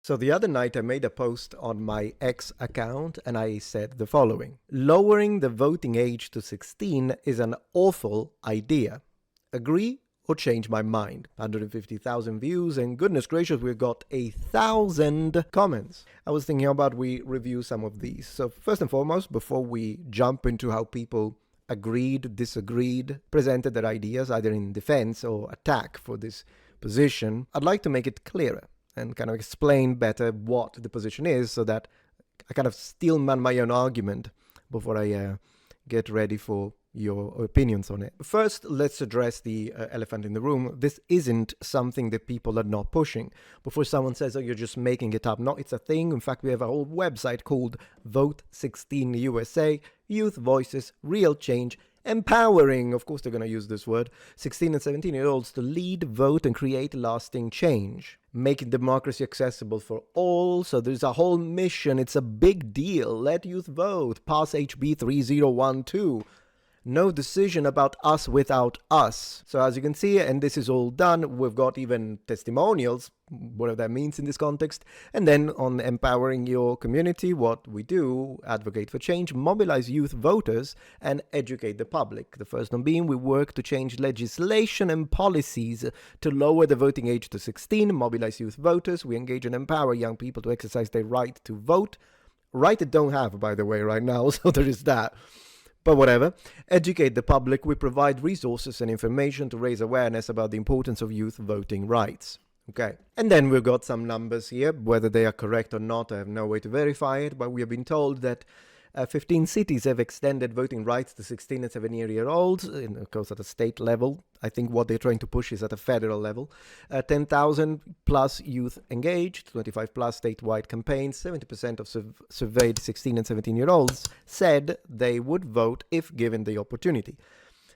So the other night I made a post on my X account and I said the following: lowering the voting age to 16 is an awful idea. Agree or change my mind? 150,000 views, and goodness gracious, we've got 1,000 comments. I was thinking, how about we review some of these? So first and foremost, before we jump into how people agreed, disagreed, presented their ideas either in defense or attack for this position, I'd like to make it clearer and kind of explain better what the position is so that I kind of steelman my own argument before I get ready for your opinions on it. First, let's address the elephant in the room. This isn't something that people are not pushing. Before someone says, oh, you're just making it up. No, it's a thing. In fact, we have a whole website called Vote 16 USA, Youth Voices, Real Change, empowering, of course they're going to use this word, 16 and 17-year-olds to lead, vote, and create lasting change. Making democracy accessible for all. So there's a whole mission. It's a big deal. Let youth vote. Pass HB 3012. No decision about us without us. So as you can see, and this is all done, we've got even testimonials, whatever that means in this context. And then on empowering your community, what we do, advocate for change, mobilize youth voters, and educate the public. The first one being, we work to change legislation and policies to lower the voting age to 16, mobilize youth voters. We engage and empower young people to exercise their right to vote. Right they don't have, by the way, right now, so there is that. But whatever. Educate the public. We provide resources and information to raise awareness about the importance of youth voting rights. Okay. And then we've got some numbers here. Whether they are correct or not, I have no way to verify it. But we have been told that 15 cities have extended voting rights to 16 and 17-year-olds, of course at a state level. I think what they're trying to push is at a federal level. 10,000 plus youth engaged, 25 plus statewide campaigns. 70% of surveyed 16 and 17-year-olds said they would vote if given the opportunity.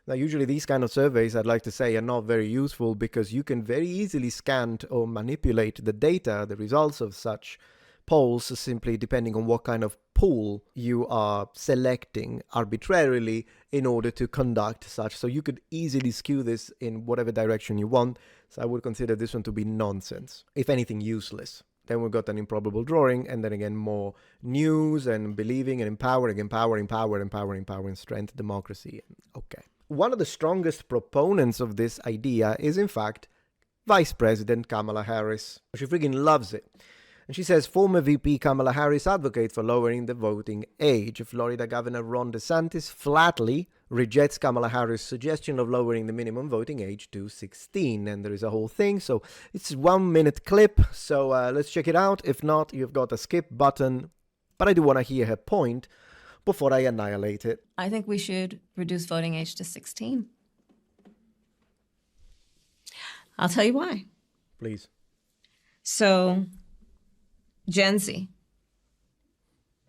Now, usually these kind of surveys, I'd like to say, are not very useful because you can very easily scan or manipulate the data, the results of such polls, simply depending on what kind of pool you are selecting arbitrarily in order to conduct such. So you could easily skew this in whatever direction you want. So I would consider this one to be nonsense, if anything useless. Then we've got an improbable drawing, and then again more news and believing and empowering, strength, democracy. Okay. One of the strongest proponents of this idea is in fact Vice President Kamala Harris. She freaking loves it. And she says, former VP Kamala Harris advocates for lowering the voting age. Florida Governor Ron DeSantis flatly rejects Kamala Harris' suggestion of lowering the minimum voting age to 16. And there is a whole thing. So it's a 1 minute clip. So let's check it out. If not, you've got a skip button. But I do want to hear her point before I annihilate it. I think we should reduce voting age to 16. I'll tell you why. Please. So Gen Z,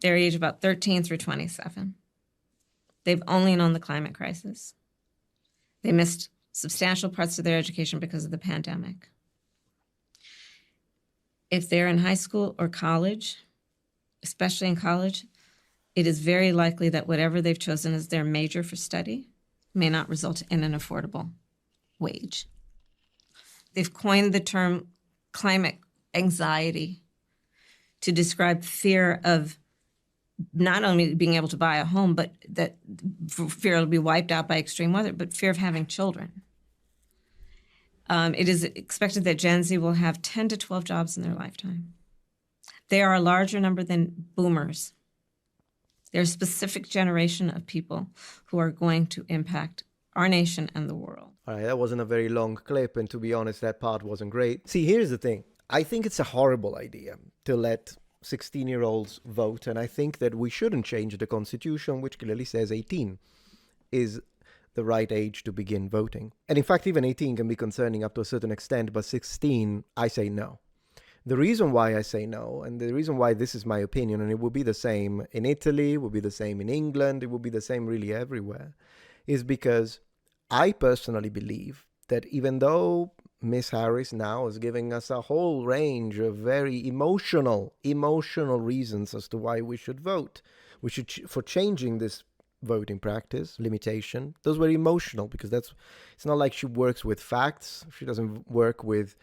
they're age about 13 through 27. They've only known the climate crisis. They missed substantial parts of their education because of the pandemic. If they're in high school or college, especially in college, it is very likely that whatever they've chosen as their major for study may not result in an affordable wage. They've coined the term climate anxiety to describe fear of not only being able to buy a home, but that fear will be wiped out by extreme weather, but fear of having children. It is expected that Gen Z will have 10 to 12 jobs in their lifetime. They are a larger number than boomers. They're a specific generation of people who are going to impact our nation and the world. All right, that wasn't a very long clip, and to be honest, that part wasn't great. See, here's the thing. I think it's a horrible idea to let 16-year-olds vote, and I think that we shouldn't change the Constitution, which clearly says 18 is the right age to begin voting. And in fact, even 18 can be concerning up to a certain extent, but 16, I say no. The reason why I say no, and the reason why this is my opinion, and it will be the same in Italy, it will be the same in England, it will be the same really everywhere, is because I personally believe that even though Miss Harris now is giving us a whole range of very emotional reasons as to why we should vote, for changing this voting practice, limitation, those were emotional because it's not like she works with facts, she doesn't work with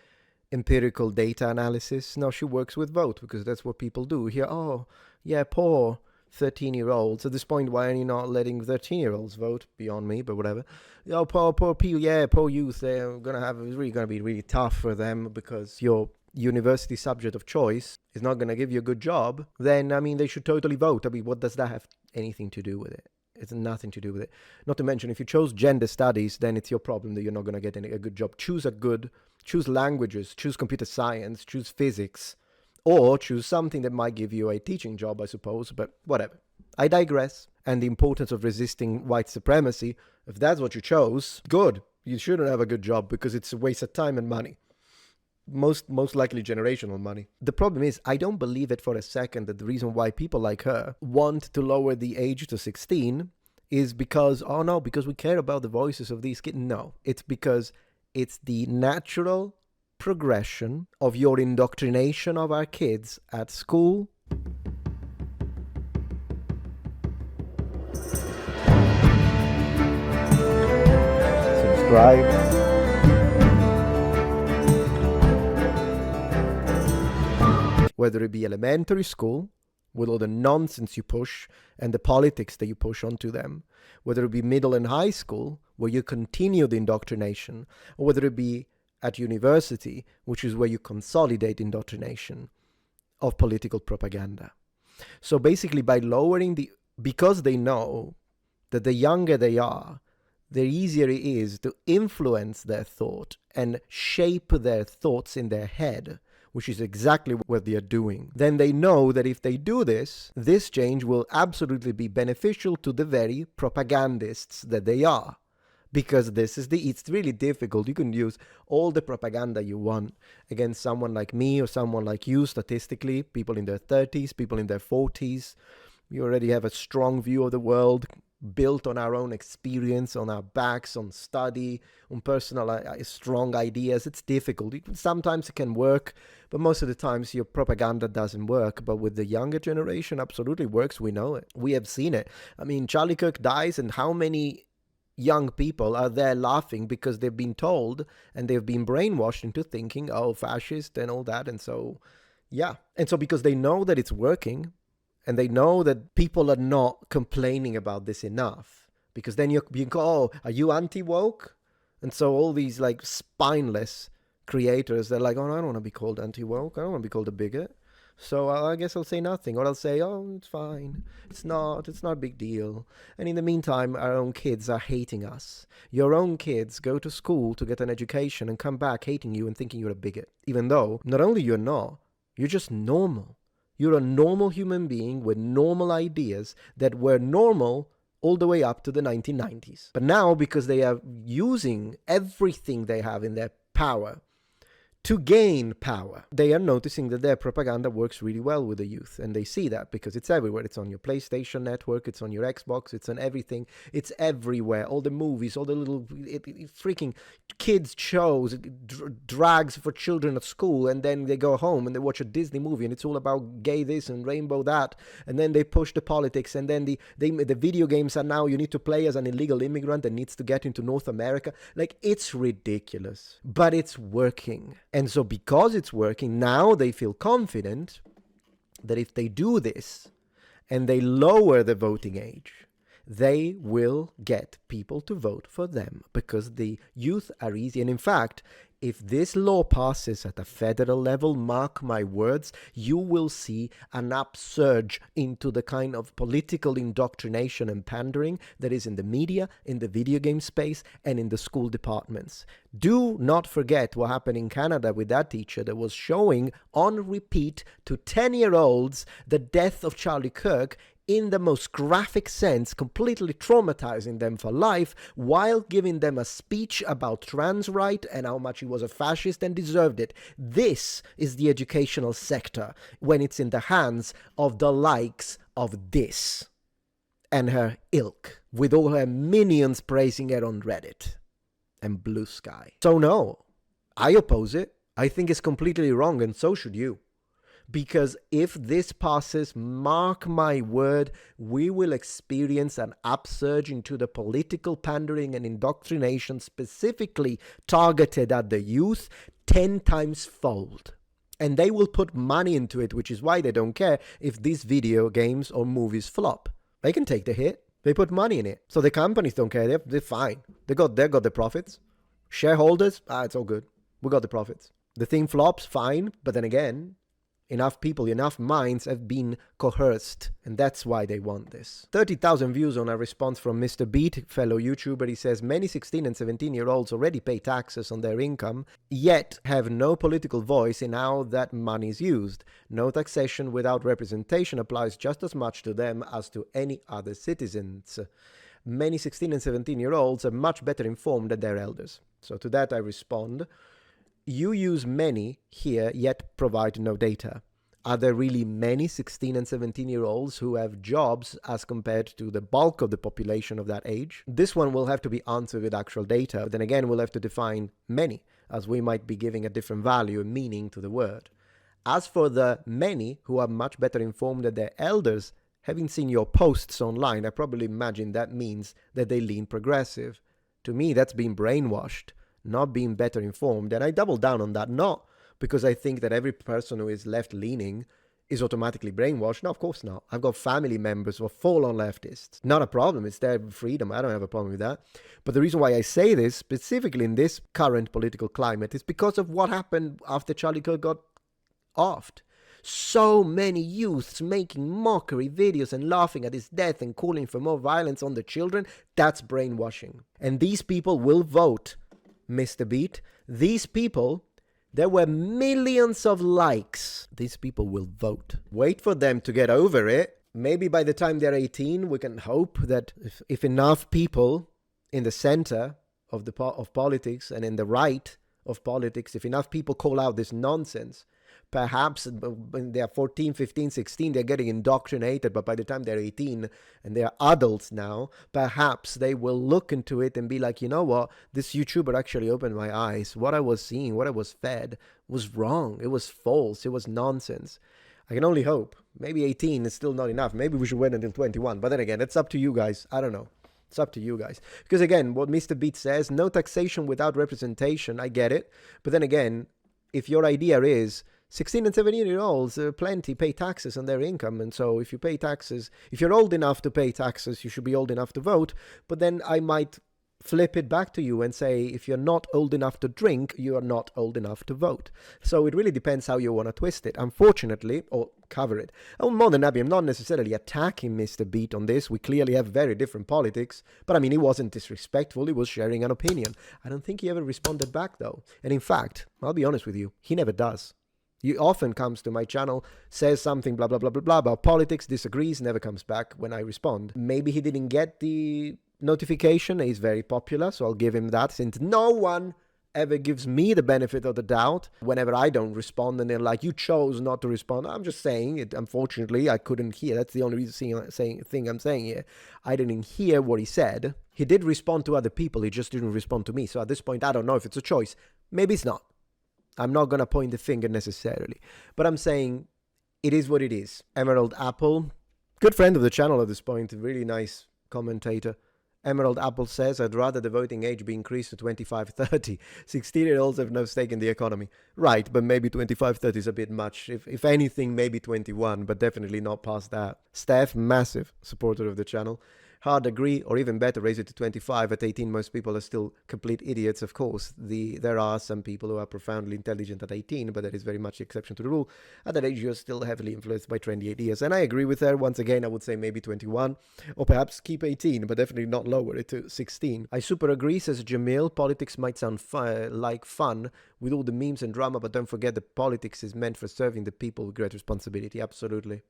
empirical data analysis. No, she works with vote because that's what people do. Here, oh, yeah, poor 13-year-olds. At this point, why are you not letting 13-year-olds vote? Beyond me, but whatever. Oh, poor people, yeah, poor youth. They're it's really gonna be really tough for them because your university subject of choice is not gonna give you a good job. Then, I mean, they should totally vote. I mean, what does that have anything to do with it? It's nothing to do with it. Not to mention, if you chose gender studies, then it's your problem that you're not gonna get a good job. Choose languages, choose computer science, choose physics, or choose something that might give you a teaching job, I suppose, but whatever. I digress. And the importance of resisting white supremacy, if that's what you chose, good. You shouldn't have a good job because it's a waste of time and money. Most likely generational money. The problem is, I don't believe it for a second that the reason why people like her want to lower the age to 16 is because, oh no, because we care about the voices of these kids. No, it's because it's the natural progression of your indoctrination of our kids at school. Subscribe. Whether it be elementary school, with all the nonsense you push and the politics that you push onto them, whether it be middle and high school, where you continue the indoctrination, or whether it be at university, which is where you consolidate indoctrination of political propaganda. So basically, by lowering because they know that the younger they are, the easier it is to influence their thought and shape their thoughts in their head, which is exactly what they are doing. Then they know that if they do this change will absolutely be beneficial to the very propagandists that they are. Because it's really difficult. You can use all the propaganda you want against someone like me or someone like you, statistically, people in their 30s, people in their 40s. We already have a strong view of the world built on our own experience, on our backs, on study, on personal strong ideas. It's difficult. Sometimes it can work, but most of the times your propaganda doesn't work. But with the younger generation, absolutely works. We know it. We have seen it. I mean, Charlie Kirk dies, and how many young people are there laughing because they've been told and they've been brainwashed into thinking, oh, fascist and all that. And so, yeah. And so because they know that it's working, and they know that people are not complaining about this enough, because then you go, oh, are you anti-woke? And so all these like spineless creators, they're like, oh, I don't want to be called anti-woke. I don't want to be called a bigot. So I guess I'll say nothing, or I'll say, oh, it's fine. It's not a big deal. And in the meantime, our own kids are hating us. Your own kids go to school to get an education and come back hating you and thinking you're a bigot, even though not only you're not, you're just normal. You're a normal human being with normal ideas that were normal all the way up to the 1990s. But now, because they are using everything they have in their power to gain power, they are noticing that their propaganda works really well with the youth. And they see that because it's everywhere. It's on your PlayStation network, it's on your Xbox, it's on everything. It's everywhere. All the movies, all the little freaking kids shows, drags for children at school, and then they go home and they watch a Disney movie and it's all about gay this and rainbow that, and then they push the politics, and then the video games are now you need to play as an illegal immigrant that needs to get into North America. Like, it's ridiculous, but it's working. And so because it's working, now they feel confident that if they do this and they lower the voting age, they will get people to vote for them because the youth are easy. And in fact, if this law passes at a federal level, mark my words, you will see an upsurge into the kind of political indoctrination and pandering that is in the media, in the video game space, and in the school departments. Do not forget what happened in Canada with that teacher that was showing on repeat to 10-year-olds the death of Charlie Kirk in the most graphic sense, completely traumatizing them for life, while giving them a speech about trans right and how much he was a fascist and deserved it. This is the educational sector when it's in the hands of the likes of this and her ilk, with all her minions praising her on Reddit and Blue Sky. So no, I oppose it. I think it's completely wrong, and so should you. Because if this passes, mark my word, we will experience an upsurge into the political pandering and indoctrination specifically targeted at the youth 10 times fold. And they will put money into it, which is why they don't care if these video games or movies flop. They can take the hit. They put money in it. So the companies don't care. They're fine. They got the profits. Shareholders, it's all good. We got the profits. The thing flops, fine. But then again, enough people, enough minds have been coerced, and that's why they want this. 30,000 views on a response from Mr. Beat, fellow YouTuber. He says, many 16 and 17-year-olds already pay taxes on their income, yet have no political voice in how that money is used. No taxation without representation applies just as much to them as to any other citizens. Many 16 and 17-year-olds are much better informed than their elders. So to that I respond, you use many here, yet provide no data. Are there really many 16 and 17-year-olds who have jobs as compared to the bulk of the population of that age? This one will have to be answered with actual data. Then again, we'll have to define many, as we might be giving a different value and meaning to the word. As for the many who are much better informed than their elders, having seen your posts online, I probably imagine that means that they lean progressive. To me, that's being brainwashed, not being better informed. And I double down on that, not because I think that every person who is left-leaning is automatically brainwashed. No, of course not. I've got family members who are full-on leftists. Not a problem. It's their freedom. I don't have a problem with that. But the reason why I say this, specifically in this current political climate, is because of what happened after Charlie Kirk got offed. So many youths making mockery videos and laughing at his death and calling for more violence on the children. That's brainwashing. And these people will vote, Mr. Beat. These people, there were millions of likes. These people will vote. Wait for them to get over it. Maybe by the time they're 18, we can hope that if enough people in the center of politics and in the right of politics, if enough people call out this nonsense, perhaps when they're 14, 15, 16, they're getting indoctrinated, but by the time they're 18 and they're adults now, perhaps they will look into it and be like, you know what, this YouTuber actually opened my eyes. What I was seeing, what I was fed was wrong. It was false. It was nonsense. I can only hope. Maybe 18 is still not enough. Maybe we should wait until 21. But then again, it's up to you guys. I don't know. It's up to you guys. Because again, what Mr. Beat says, no taxation without representation, I get it. But then again, if your idea is 16 and 17-year-olds, plenty pay taxes on their income. And so if you pay taxes, if you're old enough to pay taxes, you should be old enough to vote. But then I might flip it back to you and say, if you're not old enough to drink, you are not old enough to vote. So it really depends how you want to twist it. Unfortunately, or cover it. I'm more than happy. I'm not necessarily attacking Mr. Beat on this. We clearly have very different politics. But I mean, he wasn't disrespectful. He was sharing an opinion. I don't think he ever responded back, though. And in fact, I'll be honest with you, he never does. He often comes to my channel, says something blah, blah, blah, blah, blah about politics, disagrees, never comes back when I respond. Maybe he didn't get the notification. He's very popular, so I'll give him that, since no one ever gives me the benefit of the doubt whenever I don't respond and they're like, you chose not to respond. I'm just saying it. Unfortunately, I couldn't hear. That's the only thing I'm saying here. I didn't hear what he said. He did respond to other people. He just didn't respond to me. So at this point, I don't know if it's a choice. Maybe it's not. I'm not going to point the finger necessarily, but I'm saying it is what it is. Emerald Apple, good friend of the channel at this point, really nice commentator. Emerald Apple says, I'd rather the voting age be increased to 25-30. 16-year-olds have no stake in the economy. Right, but maybe 25-30 is a bit much. If anything, maybe 21, but definitely not past that. Steph, massive supporter of the channel. Hard agree, or even better, raise it to 25. At 18, most people are still complete idiots, of course. There are some people who are profoundly intelligent at 18, but that is very much the exception to the rule. At that age, you're still heavily influenced by trendy ideas. And I agree with her. Once again, I would say maybe 21, or perhaps keep 18, but definitely not lower it to 16. I super agree, says Jamil. Politics might sound like fun with all the memes and drama, but don't forget that politics is meant for serving the people with great responsibility. Absolutely.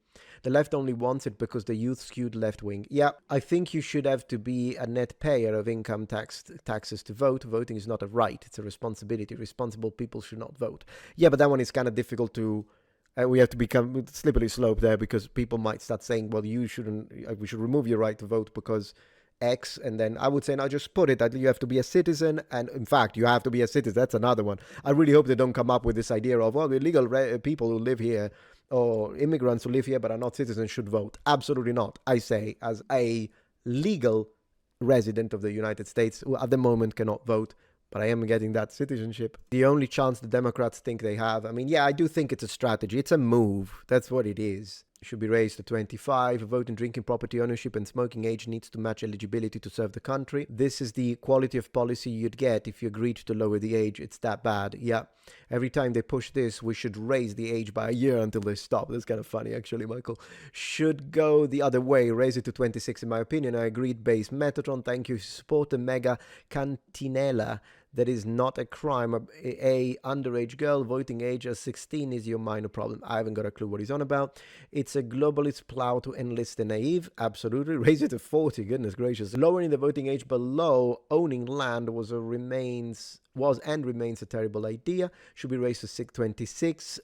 The left only wants it because the youth skewed left-wing. Yeah, I think you should have to be a net payer of income taxes to vote. Voting is not a right, it's a responsibility. Responsible people should not vote. Yeah, but that one is kind of difficult to... we have to become slippery slope there, because people might start saying, well, you shouldn't... we should remove your right to vote because X, and then I would say, now just put it that you have to be a citizen, and in fact, you have to be a citizen. That's another one. I really hope they don't come up with this idea of, well, the illegal people who live here or immigrants who live here but are not citizens should vote. Absolutely not. I say, as a legal resident of the United States who at the moment cannot vote, but I am getting that citizenship. The only chance the Democrats think they have, I mean, yeah, I do think it's a strategy. It's a move. That's what it is. It should be raised to 25. Voting, drinking, property ownership, and smoking age needs to match eligibility to serve the country. This is the quality of policy you'd get if you agreed to lower the age. It's that bad. Yeah. Every time they push this, we should raise the age by a year until they stop. That's kind of funny, actually, Michael. Should go the other way. Raise it to 26, in my opinion. I agreed. Base Metatron. Thank you. Support the Mega Cantinella. That is not a crime. A underage girl voting age as 16 is your minor problem. I haven't got a clue what he's on about. It's a globalist plow to enlist the naive. Absolutely. Raise it to 40. Goodness gracious. Lowering the voting age below owning land was and remains a terrible idea. Should be raised to 26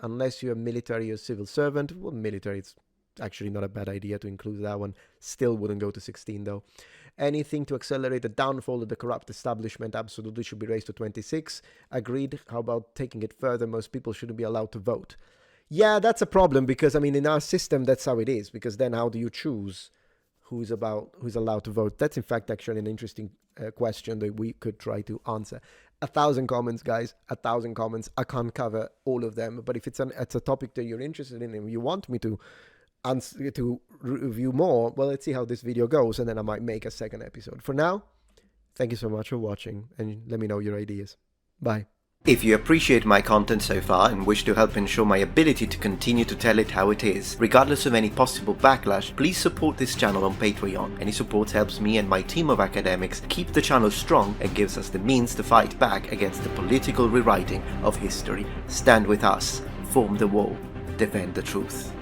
unless you're a military or civil servant. Well, military, it's actually not a bad idea to include that one. Still wouldn't go to 16 though. Anything to accelerate the downfall of the corrupt establishment absolutely should be raised to 26. Agreed. How about taking it further? Most people shouldn't be allowed to vote. Yeah, that's a problem because, I mean, in our system, that's how it is. Because then how do you choose who's allowed to vote? That's, in fact, actually an interesting question that we could try to answer. 1,000 comments, guys. 1,000 comments. I can't cover all of them. But if it's a topic that you're interested in and you want me to review more, well, let's see how this video goes, and then I might make a second episode. For now, thank you so much for watching, and let me know your ideas. Bye. If you appreciate my content so far and wish to help ensure my ability to continue to tell it how it is, regardless of any possible backlash, please support this channel on Patreon. Any support helps me and my team of academics keep the channel strong and gives us the means to fight back against the political rewriting of history. Stand with us, form the wall, defend the truth.